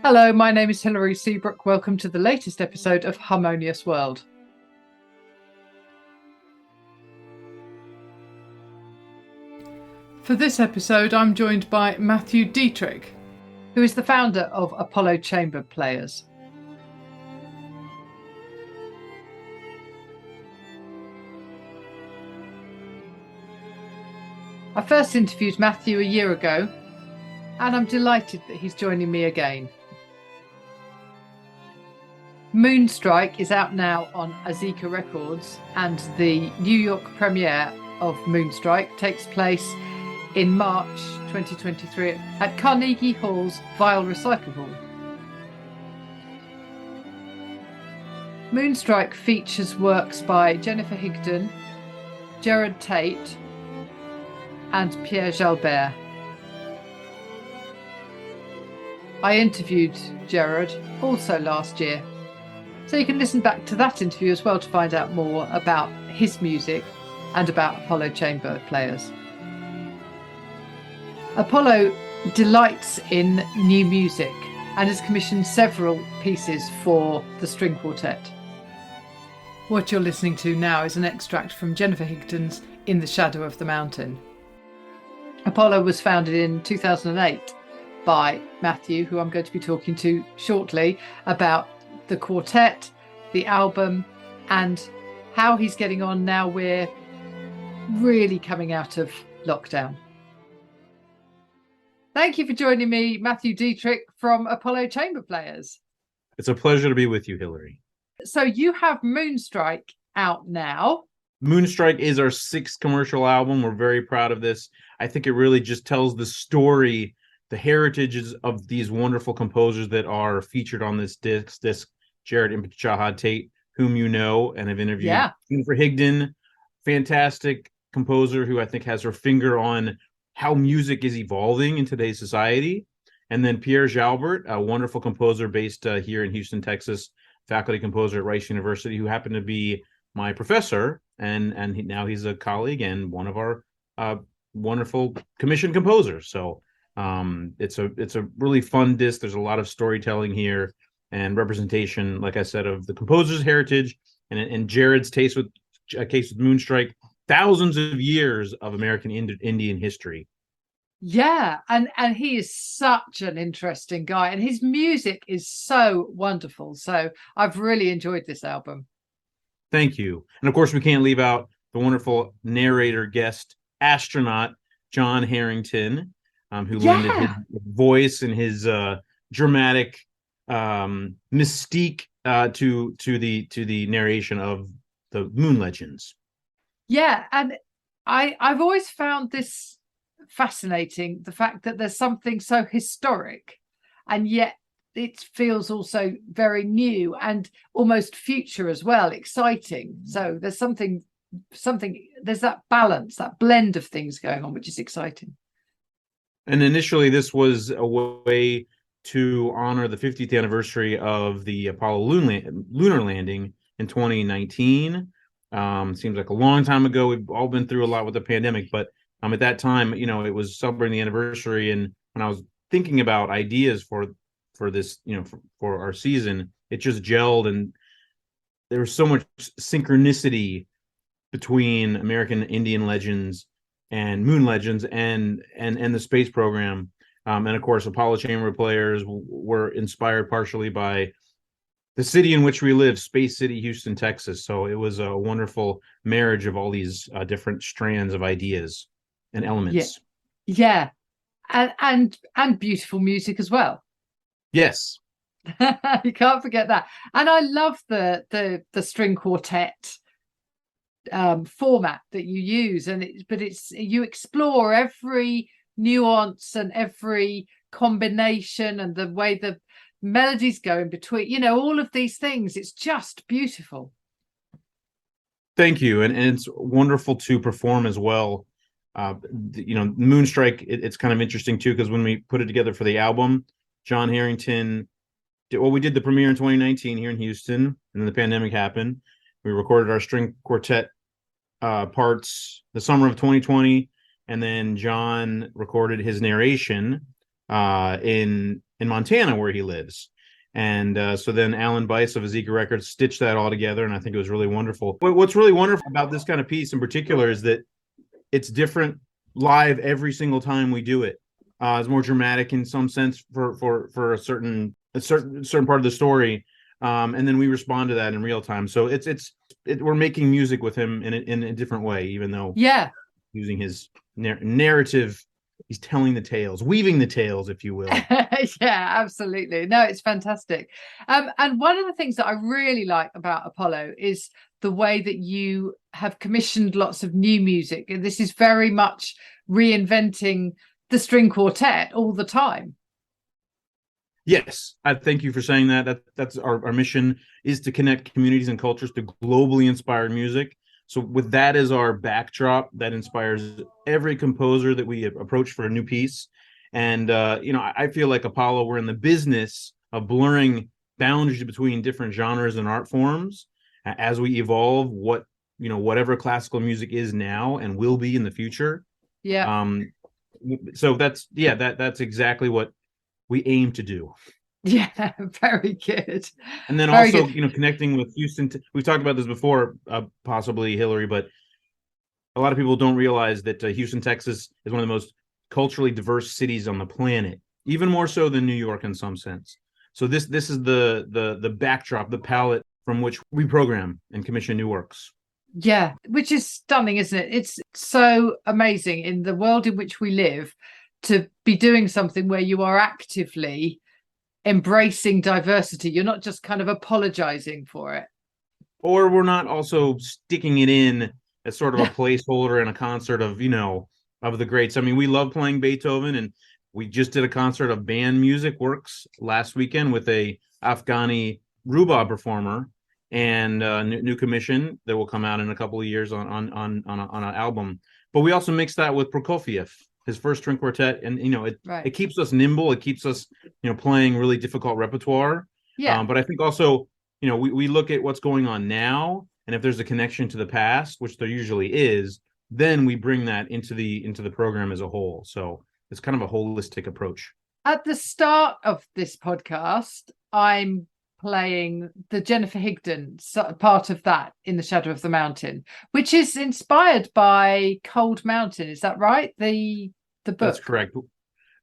Hello, my name is Hilary Seabrook. Welcome to the latest episode of Harmonious World. For this episode, I'm joined by Matthew Detrick, who is the founder of Apollo Chamber Players. I first interviewed Matthew a year ago, and I'm delighted that he's joining me again. Moonstrike is out now on Azika Records, and the New York premiere of Moonstrike takes place in March 2023 at Carnegie Hall's Vial Recycle Hall. Moonstrike features works by Jennifer Higdon, Jerod Tate, and Pierre Jalbert. I interviewed Jerod also last year, so you can listen back to that interview as well to find out more about his music and about Apollo Chamber Players. Apollo delights in new music and has commissioned several pieces for the string quartet. What you're listening to now is an extract from Jennifer Higdon's In the Shadow of the Mountain. Apollo was founded in 2008 by Matthew, who I'm going to be talking to shortly about the quartet, the album, and how he's getting on now we're really coming out of lockdown. Thank you for joining me, Matthew Detrick from Apollo Chamber Players. It's a pleasure to be with you, Hilary. So you have Moonstrike out now. Moonstrike is our 6th commercial album. We're very proud of this. I think it really just tells the story, the heritages of these wonderful composers that are featured on this disc. Jerod, Impichchaachaaha, Tate, whom you know and have interviewed. Yeah. Jennifer Higdon, fantastic composer who I think has her finger on how music is evolving in today's society. And then Pierre Jalbert, a wonderful composer based here in Houston, Texas, faculty composer at Rice University, who happened to be my professor, and now he's a colleague and one of our wonderful commissioned composers. So it's a really fun disc. There's a lot of storytelling here and representation, like I said, of the composer's heritage and Jerod's case with Moonstrike, thousands of years of American Indian history. Yeah, and he is such an interesting guy, and his music is so wonderful. So I've really enjoyed this album. Thank you. And of course, we can't leave out the wonderful narrator guest astronaut, John Harrington, who lended his voice and his dramatic mystique to the narration of the Moon Legends. Yeah, and I've always found this fascinating, the fact that there's something so historic and yet it feels also very new and almost future as well, exciting. So there's something there's that balance, that blend of things going on, which is exciting. And initially this was a way to honor the 50th anniversary of the Apollo lunar landing in 2019. Seems like a long time ago. We've all been through a lot with the pandemic, but at that time, it was celebrating the anniversary. And when I was thinking about ideas for this, for our season, it just gelled, and there was so much synchronicity between American Indian legends and Moon Legends and the space program. And of course, Apollo Chamber Players were inspired partially by the city in which we live, Space City, Houston, Texas. So it was a wonderful marriage of all these different strands of ideas and elements. Yeah. And beautiful music as well. Yes. You can't forget that. And I love the string quartet format that you use, but you explore every nuance and every combination and the way the melodies go in between, all of these things. It's just beautiful. Thank you. And it's wonderful to perform as well. Moonstrike, it's kind of interesting too, because when we put it together for the album, John Harrington, we did the premiere in 2019 here in Houston, and then the pandemic happened. We recorded our string quartet parts the summer of 2020, and then John recorded his narration in Montana where he lives. And so then Alan Bice of Azeka Records stitched that all together, and I think it was really wonderful. What's really wonderful about this kind of piece in particular is that it's different live every single time we do it. It's more dramatic in some sense for a certain part of the story, and then we respond to that in real time. So we're making music with him in a different way, even though using his narrative. He's telling the tales, weaving the tales, if you will. Yeah, absolutely. No, it's fantastic. And one of the things that I really like about Apollo is the way that you have commissioned lots of new music. And this is very much reinventing the string quartet all the time. Yes, I thank you for saying that. That's our mission, is to connect communities and cultures to globally inspired music. So with that as our backdrop, that inspires every composer that we approach for a new piece. And, I feel like Apollo, we're in the business of blurring boundaries between different genres and art forms as we evolve whatever classical music is now and will be in the future. Yeah. So that's exactly what we aim to do. Yeah, very good. And then very also, good. Connecting with Houston. We've talked about this before, possibly Hillary, but a lot of people don't realize that Houston, Texas is one of the most culturally diverse cities on the planet, even more so than New York in some sense. So this is the backdrop, the palette from which we program and commission new works. Yeah, which is stunning, isn't it? It's so amazing in the world in which we live to be doing something where you are actively embracing diversity. You're not just kind of apologizing for it, or we're not also sticking it in as sort of a placeholder in a concert of the greats. I mean, we love playing Beethoven, and we just did a concert of band music works last weekend with a Afghani rhubarb performer and new commission that will come out in a couple of years on an album. But we also mixed that with Prokofiev, his first string quartet, and it keeps us nimble. It keeps us playing really difficult repertoire. Yeah. But I think also we look at what's going on now, and if there's a connection to the past, which there usually is, then we bring that into the program as a whole. So it's kind of a holistic approach. At the start of this podcast, I'm playing the Jennifer Higdon part of that in The Shadow of the Mountain, which is inspired by Cold Mountain. Is that right? The book. That's correct.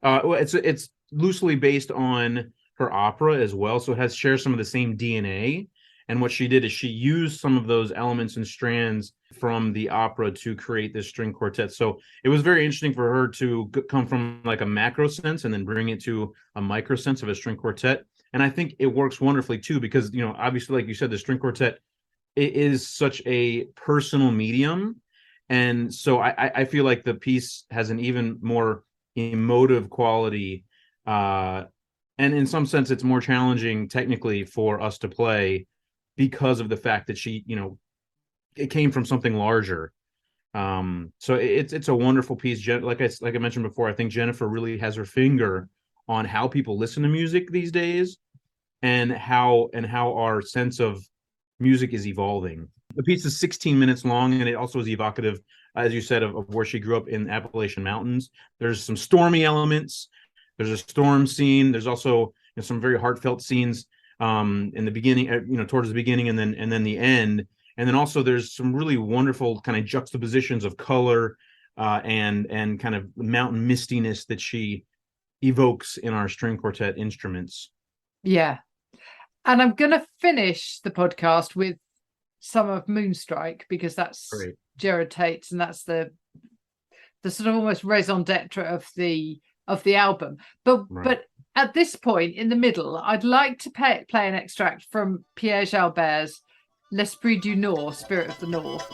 Well, it's loosely based on her opera as well, so it shares some of the same DNA. And what she did is she used some of those elements and strands from the opera to create this string quartet. So it was very interesting for her to come from like a macro sense and then bring it to a micro sense of a string quartet. And I think it works wonderfully too, because, obviously, like you said, the string quartet, it is such a personal medium. And so I feel like the piece has an even more emotive quality. And in some sense, it's more challenging technically for us to play because of the fact that she, it came from something larger. So it's a wonderful piece. Like I mentioned before, I think Jennifer really has her finger on how people listen to music these days, and how our sense of music is evolving. The piece is 16 minutes long, and it also is evocative, as you said, of where she grew up in Appalachian Mountains. There's some stormy elements. There's a storm scene. There's also some very heartfelt scenes in the beginning, towards the beginning, and then the end. And then also there's some really wonderful kind of juxtapositions of color and kind of mountain mistiness that she evokes in our string quartet instruments. Yeah. And I'm going to finish the podcast with some of Moonstrike, because that's great. Jerod Tate's, and that's the sort of almost raison d'etre of the album. But at this point in the middle, I'd like to play an extract from Pierre Jalbert's L'Esprit du Nord, Spirit of the North.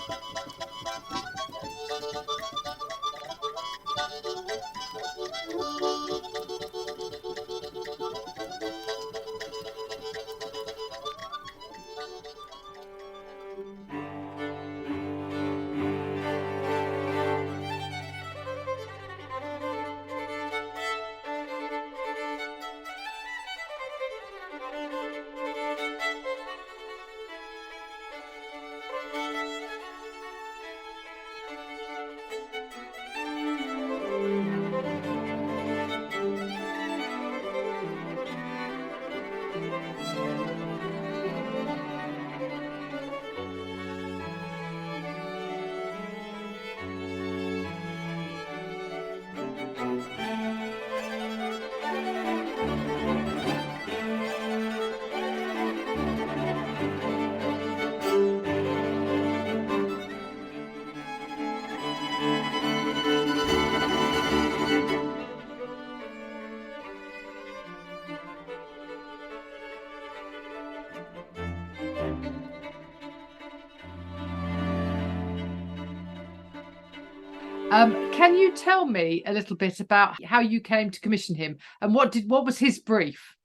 Can you tell me a little bit about how you came to commission him and what was his brief?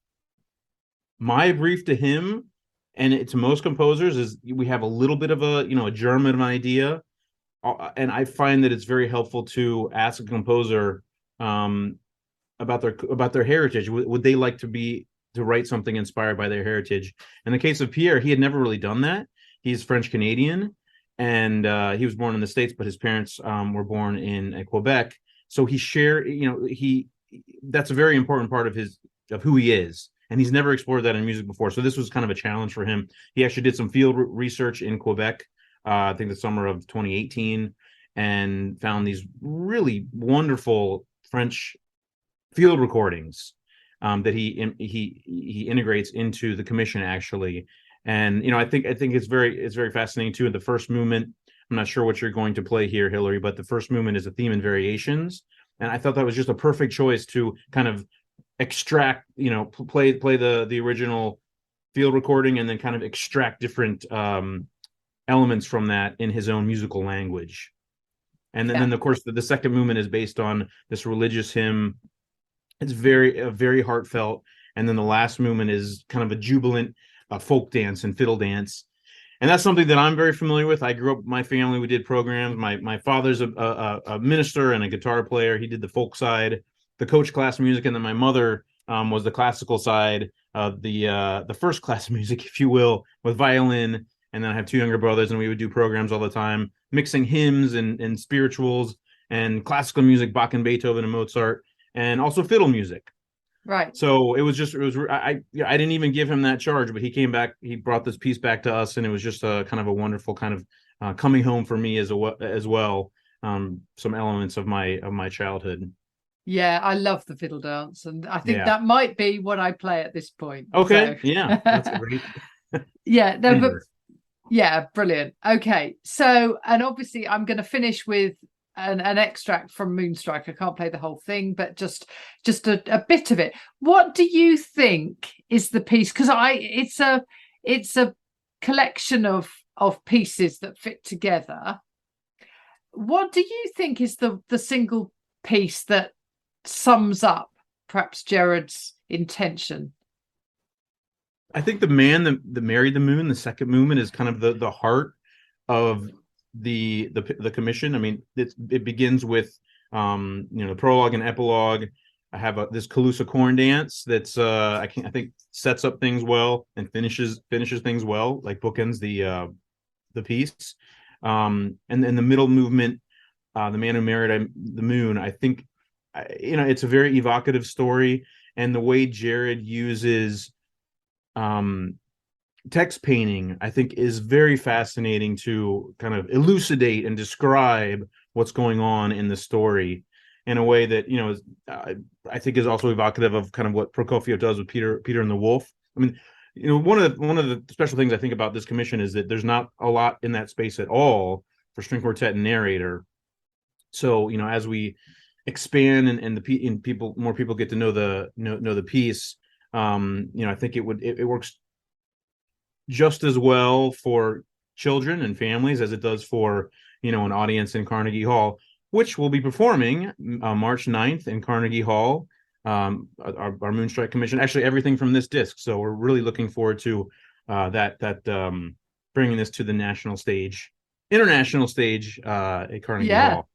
My brief to him and to most composers is we have a little bit of a germ of an idea, and I find that it's very helpful to ask a composer about their heritage. Would they like to write something inspired by their heritage? In the case of Pierre, he had never really done that. He's French Canadian, and he was born in the States, but his parents were born in Quebec. So that's a very important part of who he is. And he's never explored that in music before. So this was kind of a challenge for him. He actually did some field research in Quebec, I think the summer of 2018, and found these really wonderful French field recordings that he integrates into the commission, actually. And I think it's very fascinating too. In the first movement, I'm not sure what you're going to play here, Hillary, but the first movement is a theme and variations, and I thought that was just a perfect choice to kind of extract, play the original field recording and then kind of extract different elements from that in his own musical language. And then of course the second movement is based on this religious hymn. It's very heartfelt. And then the last movement is kind of a jubilant folk dance and fiddle dance. And that's something that I'm very familiar with. I grew up, my family, we did programs. My father's a minister and a guitar player. He did the folk side, the coach class music, and then my mother was the classical side of the first class music, if you will, with violin. And then I have two younger brothers, and we would do programs all the time, mixing hymns and spirituals and classical music, Bach and Beethoven and Mozart, and also fiddle music. Right. So I didn't even give him that charge, but he came back, he brought this piece back to us, and it was just a kind of a wonderful kind of coming home for me as well. Some elements of my childhood. Yeah, I love the fiddle dance, and I think that might be what I play at this point. Okay, so. Yeah, that's great. Yeah, no, but yeah, brilliant. Okay, so, and obviously I'm going to finish with an extract from Moonstrike. I can't play the whole thing, but just a bit of it. What do you think is the piece? Because it's a collection of pieces that fit together. What do you think is the single piece that sums up perhaps Jerod's intention? I think the man that married the moon, the second movement, is kind of the heart of the commission. I mean, it begins with the prologue and epilogue. I have this Calusa corn dance that's I think sets up things well and finishes things well, like bookends the piece. And then the middle movement, the man who married the moon, I think it's a very evocative story, and the way Jerod uses text painting, I think, is very fascinating to kind of elucidate and describe what's going on in the story in a way that I think is also evocative of kind of what Prokofiev does with Peter and the Wolf. I mean, one of the special things I think about this commission is that there's not a lot in that space at all for string quartet and narrator. So as we expand and more people get to know the piece, I think it works just as well for children and families as it does for an audience in Carnegie Hall, which will be performing March 9th in Carnegie Hall, our Moonstrike commission, actually everything from this disc. So we're really looking forward to bringing this to the international stage at Carnegie Hall.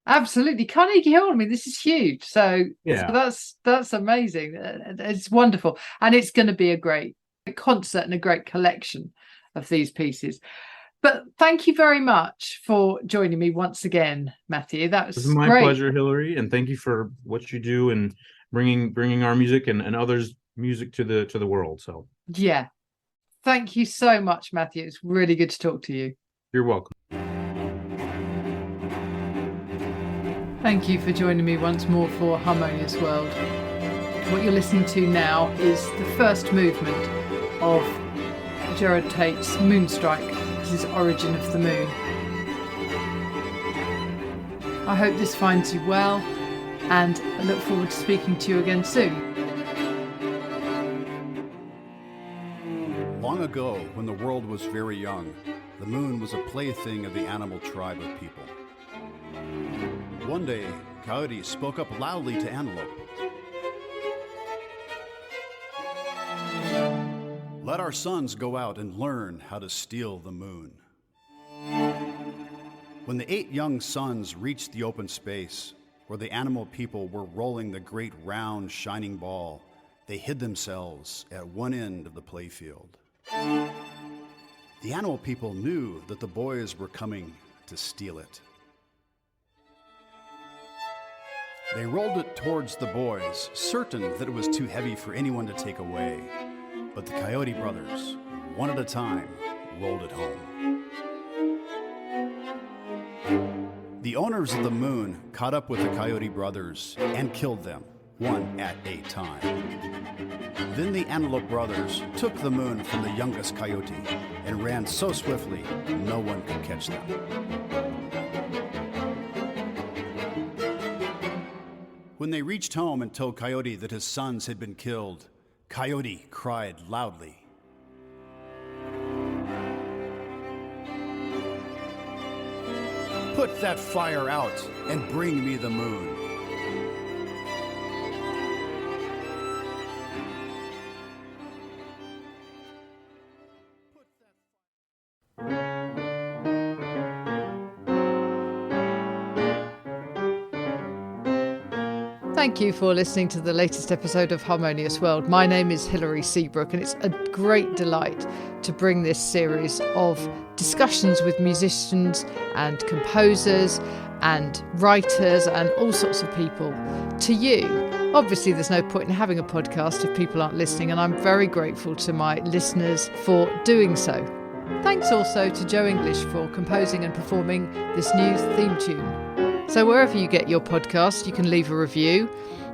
Absolutely. Carnegie Hall, I mean, this is huge. So that's amazing. It's wonderful. And it's going to be a great concert and a great collection of these pieces. But thank you very much for joining me once again, Matthew. That was my great. Pleasure, Hillary, and thank you for what you do and bringing our music and others' music to the world. So yeah, thank you so much, Matthew. It's really good to talk to you. You're welcome. Thank you for joining me once more for Harmonious World. What you're listening to now is the first movement of Jerod Tate's Moonstrike. This is Origin of the Moon. I hope this finds you well, and I look forward to speaking to you again soon. Long ago, when the world was very young, the moon was a plaything of the animal tribe of people. One day, Coyote spoke up loudly to Antelope. Let our sons go out and learn how to steal the moon. When the 8 young sons reached the open space where the animal people were rolling the great round shining ball, they hid themselves at one end of the playfield. The animal people knew that the boys were coming to steal it. They rolled it towards the boys, certain that it was too heavy for anyone to take away. But the Coyote brothers, one at a time, rolled it home. The owners of the moon caught up with the Coyote brothers and killed them, one at a time. Then the Antelope brothers took the moon from the youngest Coyote and ran so swiftly no one could catch them. When they reached home and told Coyote that his sons had been killed, Coyote cried loudly. Put that fire out and bring me the moon. Thank you for listening to the latest episode of Harmonious World. My name is Hilary Seabrook, and it's a great delight to bring this series of discussions with musicians and composers and writers and all sorts of people to you. Obviously, there's no point in having a podcast if people aren't listening, and I'm very grateful to my listeners for doing so. Thanks also to Joe English for composing and performing this new theme tune. So wherever you get your podcast, you can leave a review.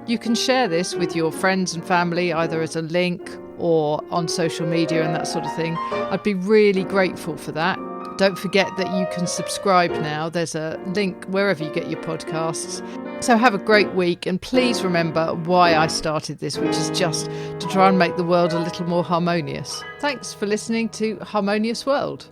You can share this with your friends and family, either as a link or on social media and that sort of thing. I'd be really grateful for that. Don't forget that you can subscribe now. There's a link wherever you get your podcasts. So have a great week, and please remember why I started this, which is just to try and make the world a little more harmonious. Thanks for listening to Harmonious World.